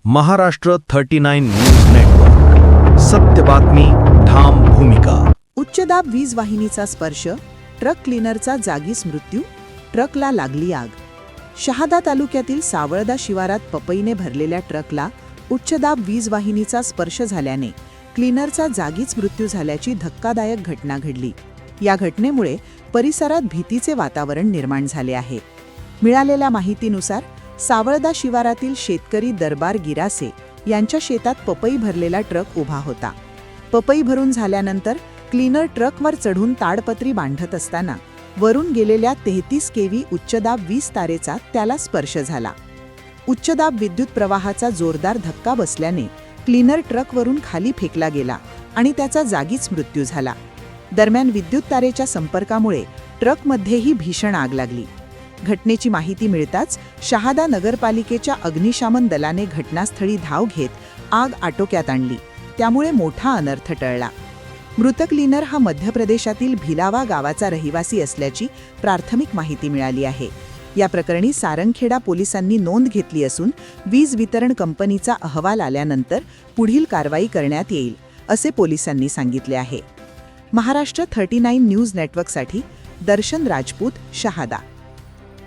Maharashtra 39 news network. सत्य बातमी, ठाम भूमिका. उच्चदाब वीज वाहिनीचा स्पर्श, ट्रक क्लीनरचा जागीच मृत्यू, ट्रकला लागली आग. शहादा तालुक्यातील सावळदा शिवारात पपईने भरलेल्या ट्रकला उच्चदाब वीज वाहिनीचा स्पर्श झाल्याने क्लीनरचा जागीच मृत्यू झाल्याची धक्कादायक घटना घडली. या घटनेमुळे परिसरात भीतीचे वातावरण निर्माण झाले आहे. मिळालेल्या माहितीनुसार सावळदा शिवारातील शेतकरी दरबार गिरासे यांच्या शेतात पपई भरलेला ट्रक उभा होता. पपई भरून झाल्यानंतर क्लीनर ट्रकवर चढून ताडपत्री बांधत असताना वरून गेलेल्या 33 केव्ही उच्चदाब वीज तारेचा त्याला स्पर्श झाला. उच्चदाब विद्युत प्रवाहाचा जोरदार धक्का बसल्याने क्लीनर ट्रकवरून खाली फेकला गेला आणि त्याचा जागीच मृत्यू झाला. दरम्यान विद्युत तारेच्या संपर्कामुळे ट्रकमध्येही भीषण आग लागली. घटनेची माहिती मिळताच शहादा नगरपालिकेच्या अग्निशमन दलाने घटनास्थळी धाव घेत आग आटोक्यात आणली. त्यामुळे मोठा अनर्थ टळला. मृत क्लीनर हा मध्य प्रदेशातील भिलावा गावाचा रहिवासी असल्याची प्राथमिक माहिती मिळाली आहे. या प्रकरणी सारंगखेडा पोलिसांनी नोंद घेतली असून वीज वितरण कंपनीचा अहवाल आल्यानंतर पुढील कारवाई करण्यात येईल, असे पोलिसांनी सांगितले आहे. महाराष्ट्र 39 न्यूज नेटवर्कसाठी दर्शन राजपूत, शहादा.